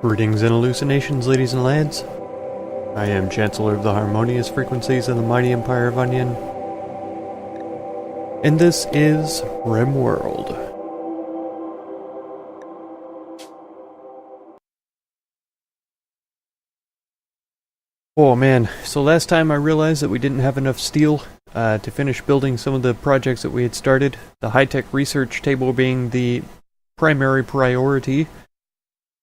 Greetings and hallucinations, ladies and lads. I am Chancellor of the Harmonious Frequencies of the Mighty Empire of Onion, and this is Rimworld. Oh man, so last time I realized that we didn't have enough steel to finish building some of the projects that we had started, the high-tech research table being the primary priority.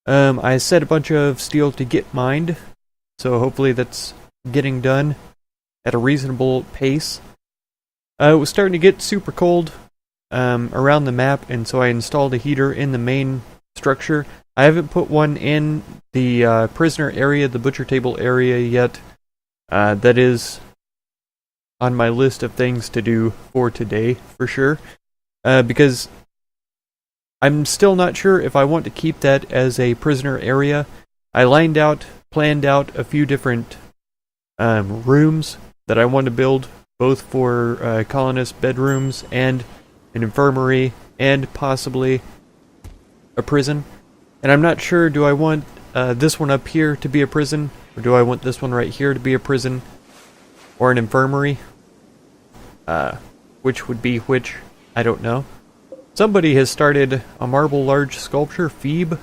I set a bunch of steel to get mined, so hopefully that's getting done at a reasonable pace. It was starting to get super cold around the map, and so I installed a heater in the main structure. I haven't put one in the prisoner area, the butcher table area yet. That is on my list of things to do for today, for sure, because I'm still not sure if I want to keep that as a prisoner area. I planned out a few different rooms that I want to build, both for colonist bedrooms and an infirmary and possibly a prison. And I'm not sure, do I want this one up here to be a prison, or do I want this one right here to be a prison, or an infirmary? Which would be which, I don't know. Somebody has started a marble large sculpture, Phoebe.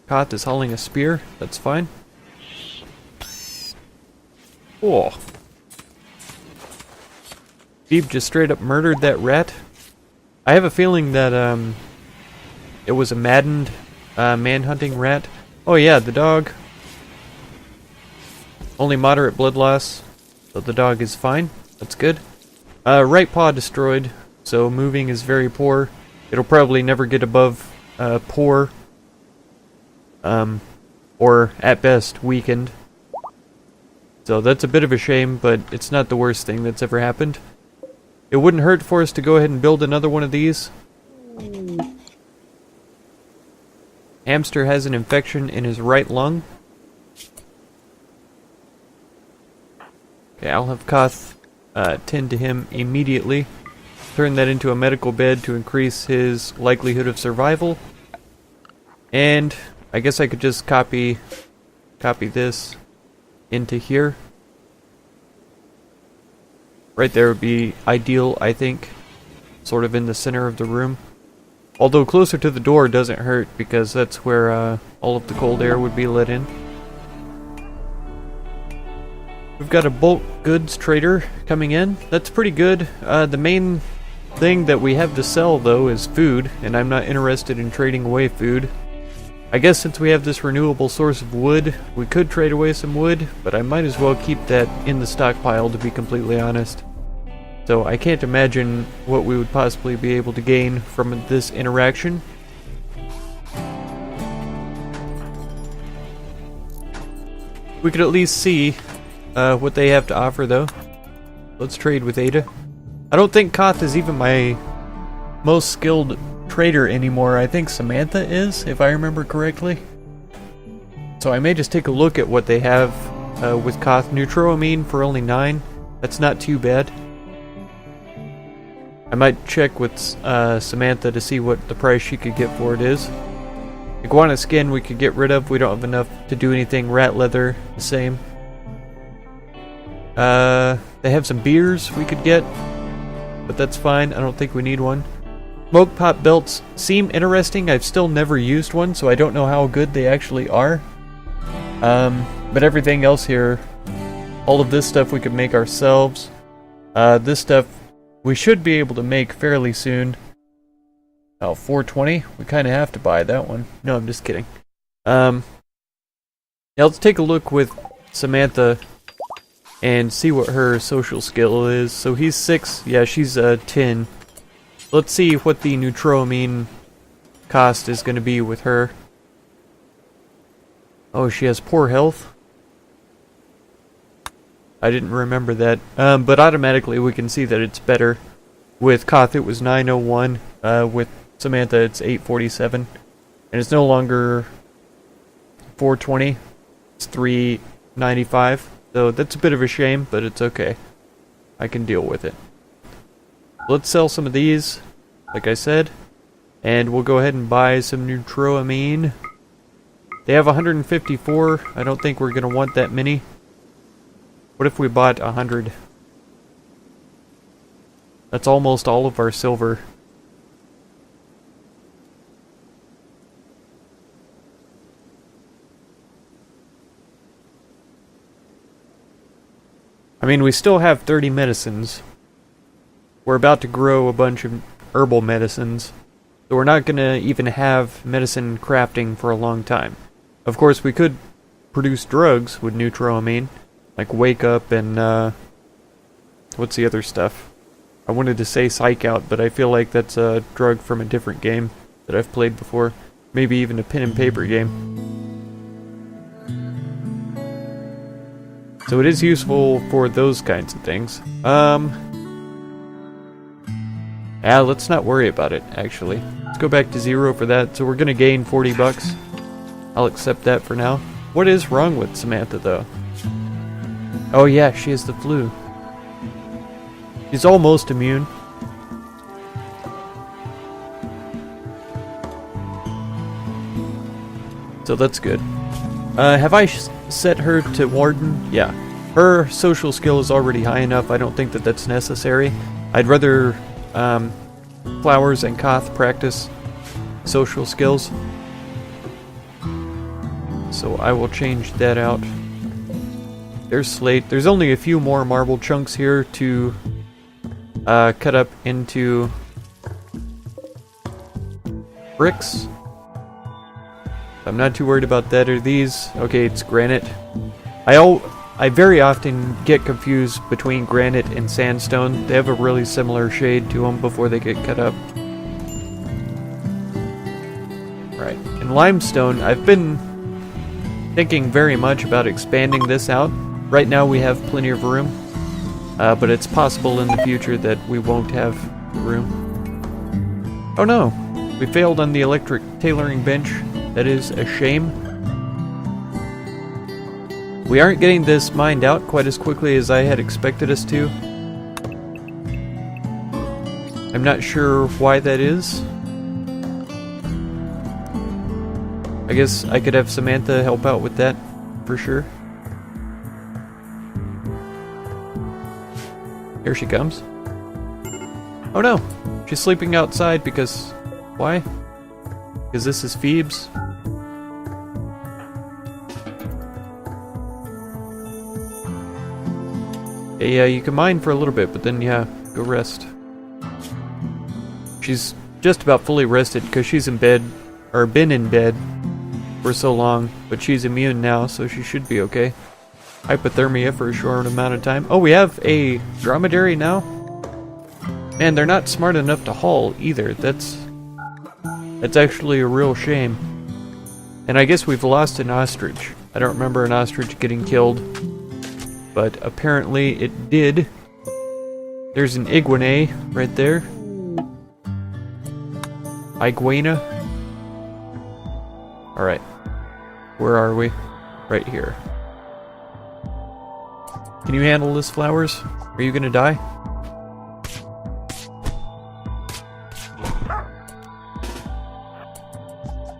Koth is hauling a spear, that's fine. Oh. Phoebe just straight up murdered that rat. I have a feeling that it was a maddened man-hunting rat. Oh yeah, the dog. Only moderate blood loss, so the dog is fine, that's good. Right paw destroyed, so moving is very poor. It'll probably never get above poor, or at best weakened. So that's a bit of a shame, but it's not the worst thing that's ever happened. It wouldn't hurt for us to go ahead and build another one of these. Hamster has an infection in his right lung. Okay, I'll have Koth tend to him immediately. Turn that into a medical bed to increase his likelihood of survival. And I guess I could just copy this into here. Right there would be ideal, I think. Sort of in the center of the room. Although closer to the door doesn't hurt, because that's where all of the cold air would be let in. We've got a bulk goods trader coming in. That's pretty good. The main thing that we have to sell, though, is food, and I'm not interested in trading away food. I guess since we have this renewable source of wood, we could trade away some wood, but I might as well keep that in the stockpile, to be completely honest. So I can't imagine what we would possibly be able to gain from this interaction. We could at least see what they have to offer, though. Let's trade with Ada. I don't think Koth is even my most skilled trader anymore. I think Samantha is, if I remember correctly. So I may just take a look at what they have with Koth. Neutroamine for only 9. That's not too bad. I might check with Samantha to see what the price she could get for it is. Iguana skin we could get rid of. We don't have enough to do anything. Rat leather, the same. They have some beers we could get, but that's fine. I don't think we need one. Smoke pop belts seem interesting. I've still never used one, so I don't know how good they actually are. But everything else here, all of this stuff we could make ourselves. This stuff we should be able to make fairly soon. Oh, 420? We kind of have to buy that one. No, I'm just kidding. Now let's take a look with Samantha and see what her social skill is. So he's 6. Yeah, she's 10. Let's see what the neutroamine cost is going to be with her. Oh, she has poor health. I didn't remember that. But automatically we can see that it's better. With Koth it was 901. With Samantha it's 847. And it's no longer 420. It's 395. So that's a bit of a shame, but it's okay. I can deal with it. Let's sell some of these, like I said. And we'll go ahead and buy some nitroamine. They have 154. I don't think we're going to want that many. What if we bought 100? That's almost all of our silver. I mean, we still have 30 medicines. We're about to grow a bunch of herbal medicines. So we're not going to even have medicine crafting for a long time. Of course, we could produce drugs with nitroamine. Like Wake Up and, what's the other stuff? I wanted to say Psych Out, but I feel like that's a drug from a different game that I've played before. Maybe even a pen and paper game. So it is useful for those kinds of things. Let's not worry about it, actually. Let's go back to 0 for that. So we're gonna gain 40 bucks. I'll accept that for now. What is wrong with Samantha, though? Oh yeah, she has the flu. She's almost immune. So that's good. Have I set her to Warden? Yeah. Her social skill is already high enough. I don't think that that's necessary. I'd rather Flowers and Koth practice social skills. So I will change that out. There's slate. There's only a few more marble chunks here to cut up into bricks. I'm not too worried about that. Are these? Okay, it's granite. I very often get confused between granite and sandstone. They have a really similar shade to them before they get cut up. Right. In limestone, I've been thinking very much about expanding this out. Right now we have plenty of room, but it's possible in the future that we won't have room. Oh no! We failed on the electric tailoring bench. That is a shame. We aren't getting this mined out quite as quickly as I had expected us to. I'm not sure why that is. I guess I could have Samantha help out with that, for sure. Here she comes. Oh no! She's sleeping outside because... Why? Because this is Phoebe's. Yeah, you can mine for a little bit, but then, yeah, go rest. She's just about fully rested because she's in bed, or been in bed for so long, but she's immune now, so she should be okay. Hypothermia for a short amount of time. Oh, we have a dromedary now? Man, they're not smart enough to haul either. That's actually a real shame. And I guess we've lost an ostrich. I don't remember an ostrich getting killed, but apparently it did. There's an iguana right there. Iguana. Alright. Where are we? Right here. Can you handle this, Flowers? Are you gonna die?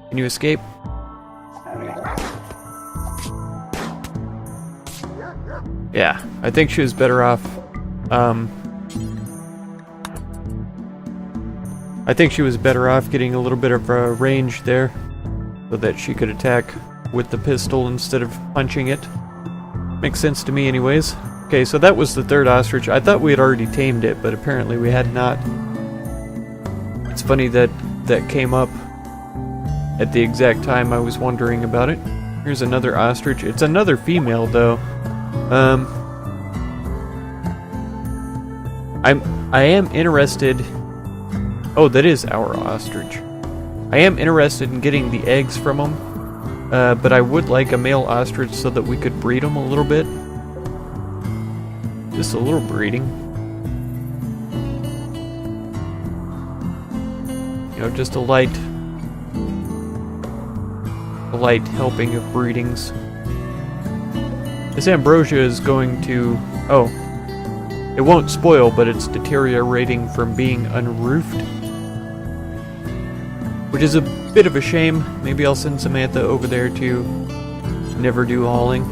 Can you escape? Yeah, I think she was better off. I think she was better off getting a little bit of range there, so that she could attack with the pistol instead of punching it. Makes sense to me, anyways. Okay, so that was the third ostrich. I thought we had already tamed it, but apparently we had not. It's funny that that came up at the exact time I was wondering about it. Here's another ostrich. It's another female, though. I am interested... Oh, that is our ostrich. I am interested in getting the eggs from them, but I would like a male ostrich so that we could breed them a little bit. Just a little breeding. You know, just a light helping of breedings. This ambrosia is going to... Oh. It won't spoil, but it's deteriorating from being unroofed. which is a bit of a shame. Maybe I'll send Samantha over there to never do hauling.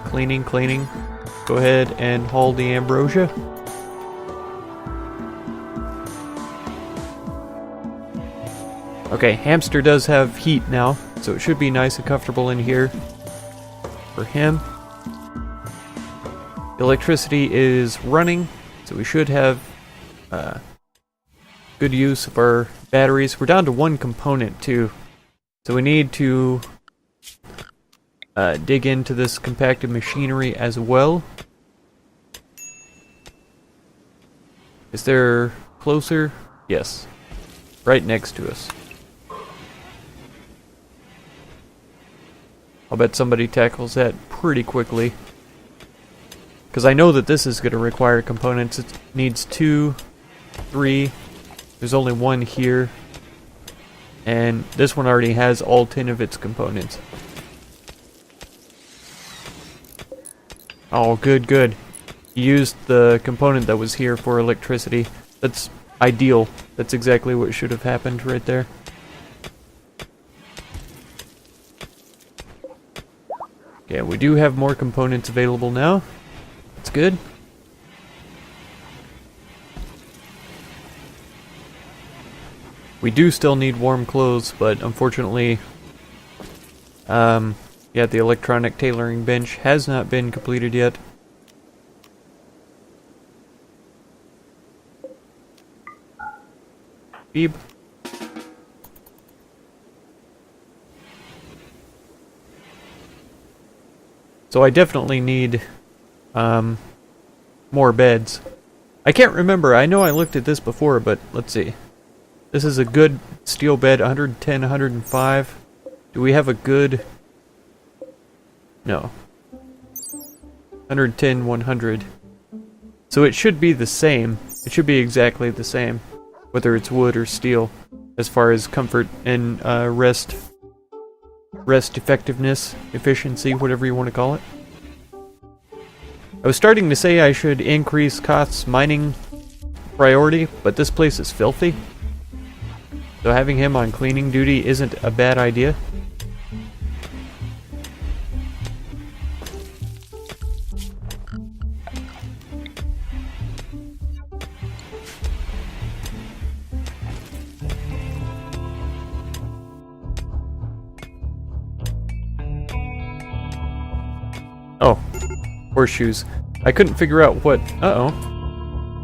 Cleaning, cleaning. Go ahead and haul the ambrosia. Okay, Hamster does have heat now, so it should be nice and comfortable in here for him. Electricity is running, so we should have good use of our batteries. We're down to one component too, so we need to dig into this compacted machinery as well. Is there closer? Yes, right next to us. I'll bet somebody tackles that pretty quickly. Because I know that this is going to require components. It needs 2, 3. There's only one here. And this one already has all 10 of its components. Oh, good, good. He used the component that was here for electricity. That's ideal. That's exactly what should have happened right there. Yeah, we do have more components available now. That's good. We do still need warm clothes, but unfortunately, yeah, the electronic tailoring bench has not been completed yet. Beeb. So I definitely need more beds. I can't remember. I know I looked at this before, but let's see. This is a good steel bed, 110, 105. Do we have a good... No. 110, 100. So it should be the same. It should be exactly the same, whether it's wood or steel, as far as comfort and rest effectiveness, efficiency, whatever you want to call it. I was starting to say I should increase Koth's mining priority, but this place is filthy. So having him on cleaning duty isn't a bad idea. Oh, horseshoes. I couldn't figure out what... Uh-oh.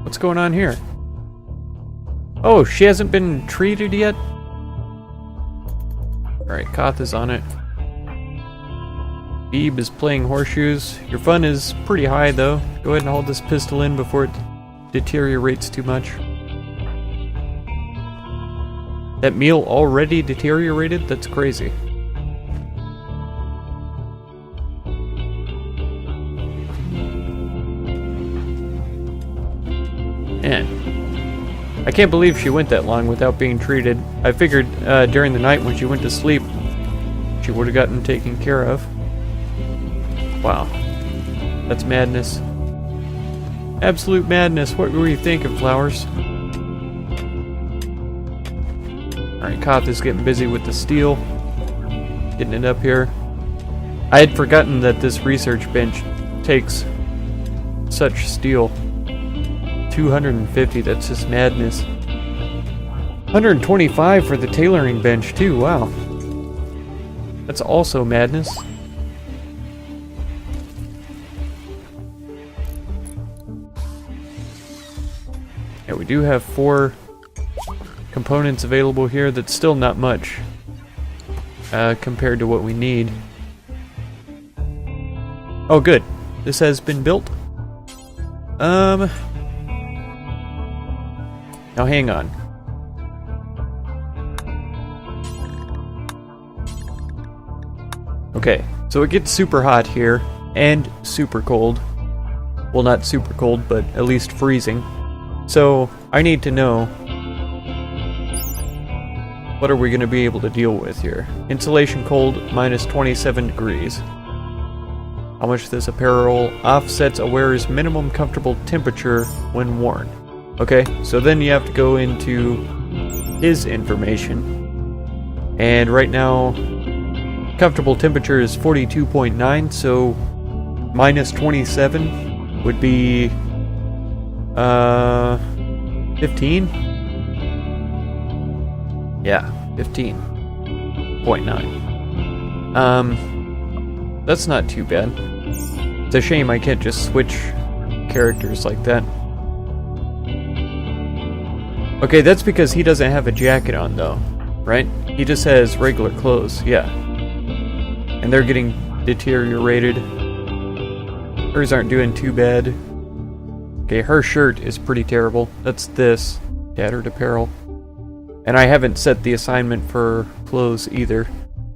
What's going on here? Oh, she hasn't been treated yet? Alright, Koth is on it. Beeb is playing horseshoes. Your fun is pretty high, though. Go ahead and hold this pistol in before it deteriorates too much. That meal already deteriorated? That's crazy. Man, I can't believe she went that long without being treated. I figured during the night when she went to sleep, she would have gotten taken care of. Wow. That's madness. Absolute madness. What were you thinking, Flowers? Alright, Koth is getting busy with the steel. Getting it up here. I had forgotten that this research bench takes such steel. 250, that's just madness. 125 for the tailoring bench too, wow. That's also madness. Yeah, we do have 4 components available here. That's still not much compared to what we need. Oh good, this has been built. Now hang on. Okay, so it gets super hot here, and super cold. Well, not super cold, but at least freezing. So, I need to know, what are we going to be able to deal with here? Insulation cold, minus 27 degrees. How much this apparel offsets a wearer's minimum comfortable temperature when worn. Okay, so then you have to go into his information. And right now, comfortable temperature is 42.9, so minus 27 would be 15? Yeah, 15.9. That's not too bad. It's a shame I can't just switch characters like that. Okay, that's because he doesn't have a jacket on though, right? He just has regular clothes, yeah. And they're getting deteriorated. Hers aren't doing too bad. Okay, her shirt is pretty terrible. That's this, tattered apparel. And I haven't set the assignment for clothes either,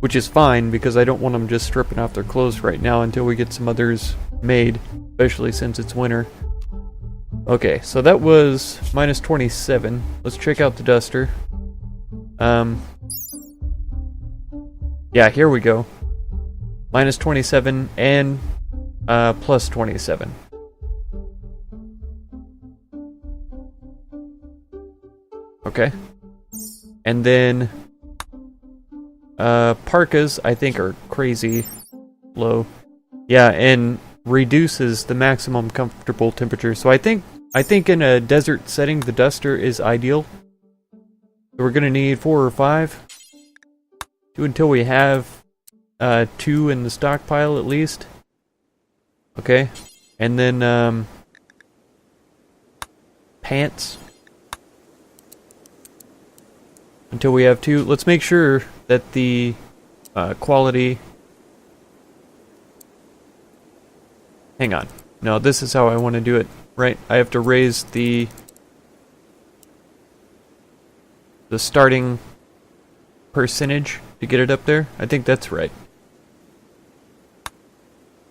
which is fine because I don't want them just stripping off their clothes right now until we get some others made, especially since it's winter. Okay, so that was minus 27. Let's check out the duster. Yeah, here we go. Minus 27 and plus 27. Okay. And then parkas, I think, are crazy low. Yeah, and reduces the maximum comfortable temperature. So I think in a desert setting, the duster is ideal. So we're gonna need 4 or 5. 2 until we have 2 in the stockpile at least. Okay, and then pants. Until we have 2. Let's make sure that the quality... Hang on. No, this is how I want to do it, right? I have to raise the starting percentage to get it up there. I think that's right.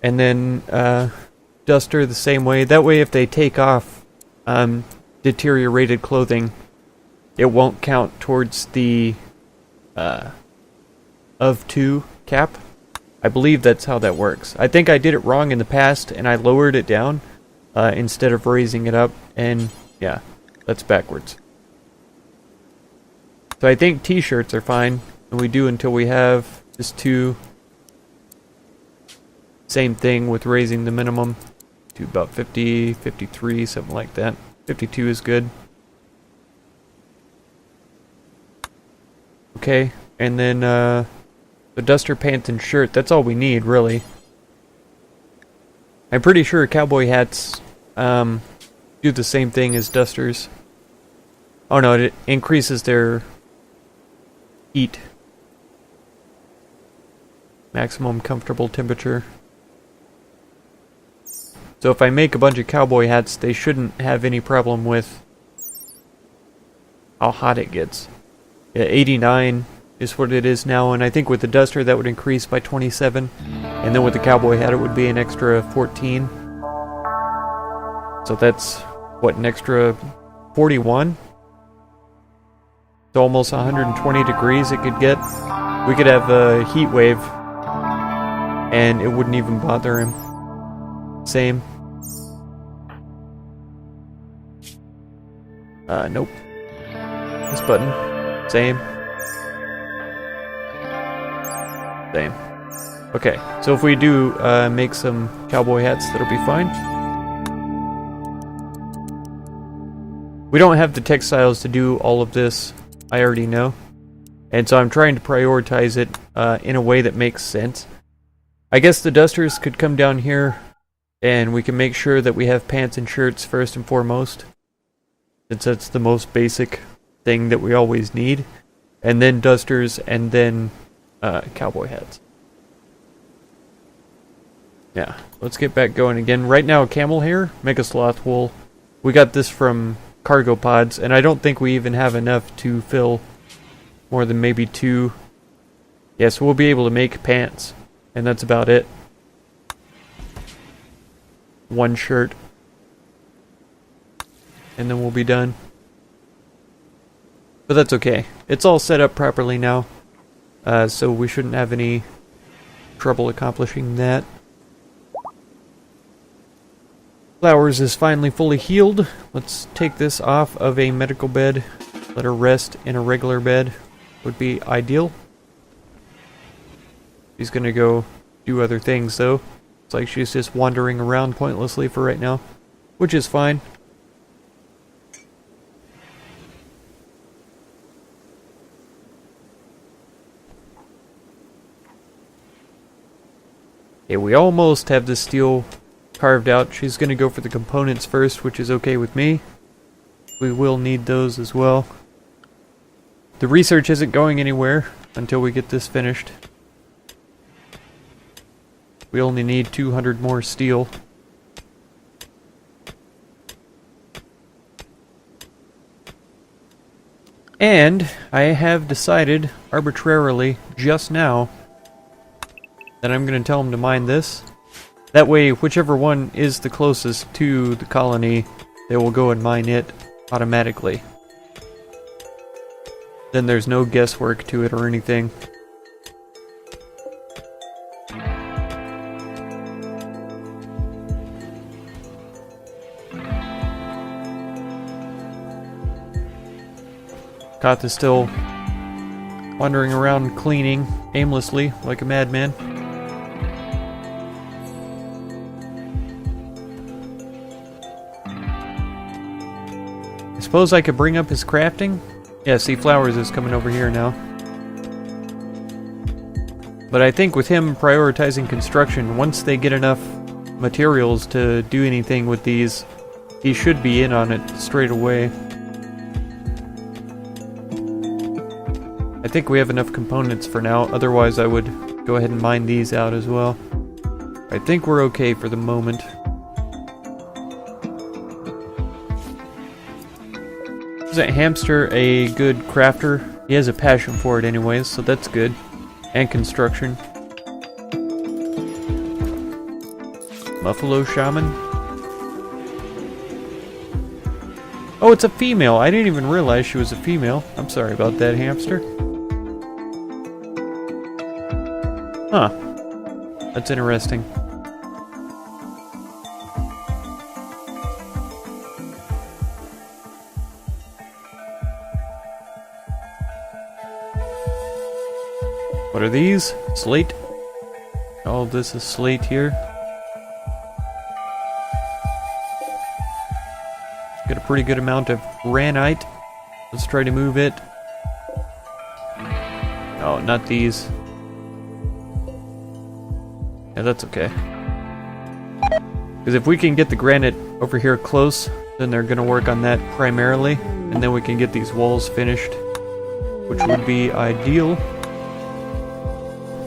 And then duster the same way. That way if they take off deteriorated clothing, it won't count towards the of 2 cap. I believe that's how that works. I think I did it wrong in the past and I lowered it down instead of raising it up, and yeah, that's backwards. So I think t-shirts are fine, and we do until we have just 2. Same thing with raising the minimum to about 50, 53, something like that. 52 is good. Okay, and then the duster, pants, and shirt, that's all we need, really. I'm pretty sure cowboy hats do the same thing as dusters. Oh no, it increases their heat. Maximum comfortable temperature. So if I make a bunch of cowboy hats, they shouldn't have any problem with how hot it gets. Yeah, 89 is what it is now, and I think with the duster that would increase by 27, and then with the cowboy hat it would be an extra 14. So that's, what, an extra 41? So almost 120 degrees it could get. We could have a heat wave, and it wouldn't even bother him. Same. Nope. This button. Same. Same. Okay, so if we do make some cowboy hats, that'll be fine. We don't have the textiles to do all of this, I already know. And so I'm trying to prioritize it in a way that makes sense. I guess the dusters could come down here, and we can make sure that we have pants and shirts first and foremost, since that's the most basic thing that we always need. And then dusters, and then cowboy hats. Yeah, let's get back going again. Right now, camel hair, mega sloth wool. We got this from cargo pods, and I don't think we even have enough to fill more than maybe 2. Yeah, so we'll be able to make pants, and that's about it. 1 shirt, and then we'll be done. But that's okay. It's all set up properly now, so we shouldn't have any trouble accomplishing that. Flowers is finally fully healed. Let's take this off of a medical bed. Let her rest in a regular bed. Would be ideal. She's gonna go do other things though. It's like she's just wandering around pointlessly for right now, which is fine. Okay, we almost have the steel carved out. She's gonna go for the components first, which is okay with me. We will need those as well. The research isn't going anywhere until we get this finished. We only need 200 more steel. And I have decided arbitrarily just now that I'm going to tell them to mine this. That way, whichever one is the closest to the colony, they will go and mine it automatically. Then there's no guesswork to it or anything. Koth is still wandering around cleaning aimlessly like a madman. I suppose I could bring up his crafting? Yeah, see, Flowers is coming over here now. But I think with him prioritizing construction, once they get enough materials to do anything with these, he should be in on it straight away. I think we have enough components for now, otherwise I would go ahead and mine these out as well. I think we're okay for the moment. Is that hamster a good crafter? He has a passion for it anyways, so that's good. And construction. Buffalo shaman. Oh, it's a female. I didn't even realize she was a female. I'm sorry about that, hamster. Huh. That's interesting. What are these? Slate? All this is slate here. Got a pretty good amount of granite. Let's try to move it. Oh, not these. Yeah, that's okay. Because if we can get the granite over here close, then they're going to work on that primarily. And then we can get these walls finished, which would be ideal.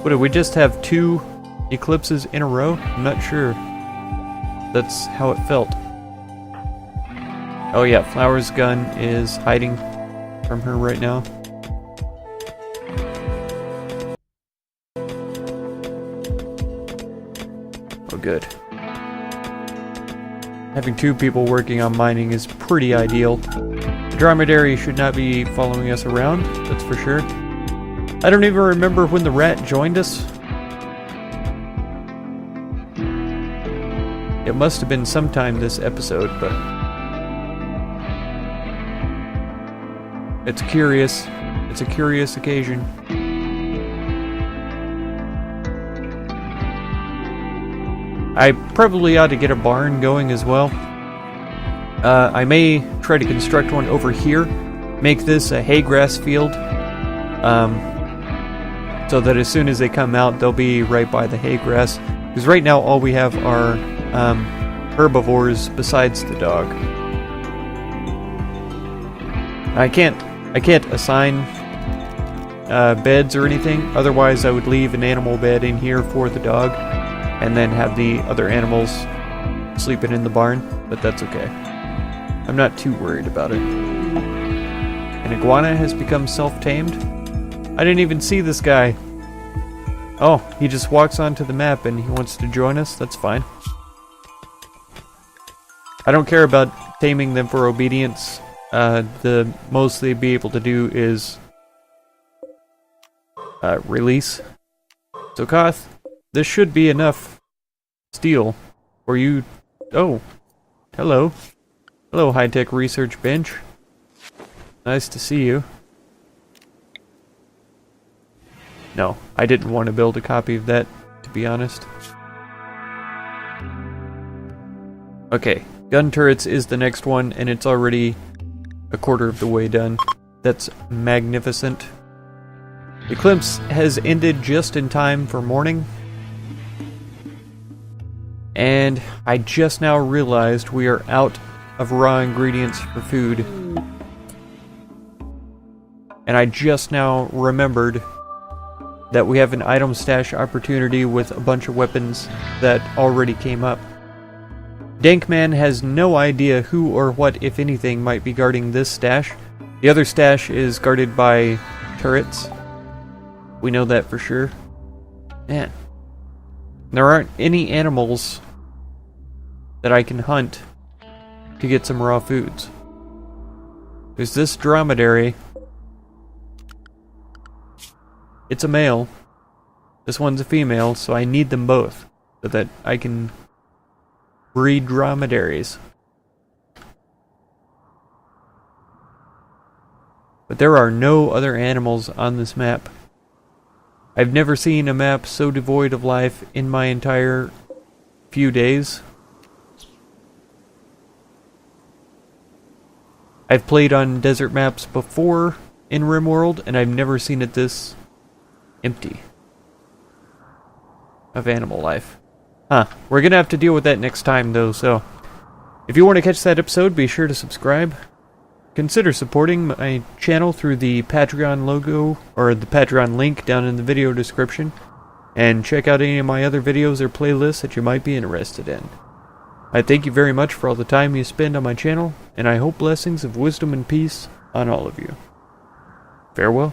What, did we just have 2 eclipses in a row? I'm not sure. That's how it felt. Oh yeah, Flower's gun is hiding from her right now. Oh good. Having 2 people working on mining is pretty ideal. The dromedary should not be following us around, that's for sure. I don't even remember when the rat joined us. It must have been sometime this episode, but it's curious. It's a curious occasion. I probably ought to get a barn going as well. I may try to construct one over here, make this a hay grass field. So that as soon as they come out, they'll be right by the hay grass. Because right now, all we have are herbivores besides the dog. I can't assign beds or anything. Otherwise, I would leave an animal bed in here for the dog, and then have the other animals sleeping in the barn. But that's okay. I'm not too worried about it. An iguana has become self-tamed. I didn't even see this guy. Oh, he just walks onto the map and he wants to join us? That's fine. I don't care about taming them for obedience. The most they'd be able to do is release. So Koth, this should be enough steel for you. Oh, Hello. Hello, high-tech research bench. Nice to see you. No, I didn't want to build a copy of that, to be honest. Okay, gun turrets is the next one, and it's already a quarter of the way done. That's magnificent. The eclipse has ended just in time for morning. And I just now realized we are out of raw ingredients for food. And I just now remembered that we have an item stash opportunity with a bunch of weapons that already came up. Dankman has no idea who or what, if anything, might be guarding this stash. The other stash is guarded by turrets. We know that for sure. Man. There aren't any animals that I can hunt to get some raw foods. There's this dromedary. It's a male. This one's a female, so I need them both so that I can breed dromedaries. But there are no other animals on this map. I've never seen a map so devoid of life in my entire few days. I've played on desert maps before in Rimworld, and I've never seen it this empty of animal life. We're gonna have to deal with that next time, though, so if you want to catch that episode, be sure to subscribe. Consider supporting my channel through the Patreon logo, or the Patreon link down in the video description, and check out any of my other videos or playlists that you might be interested in. I thank you very much for all the time you spend on my channel, and I hope blessings of wisdom and peace on all of you. Farewell.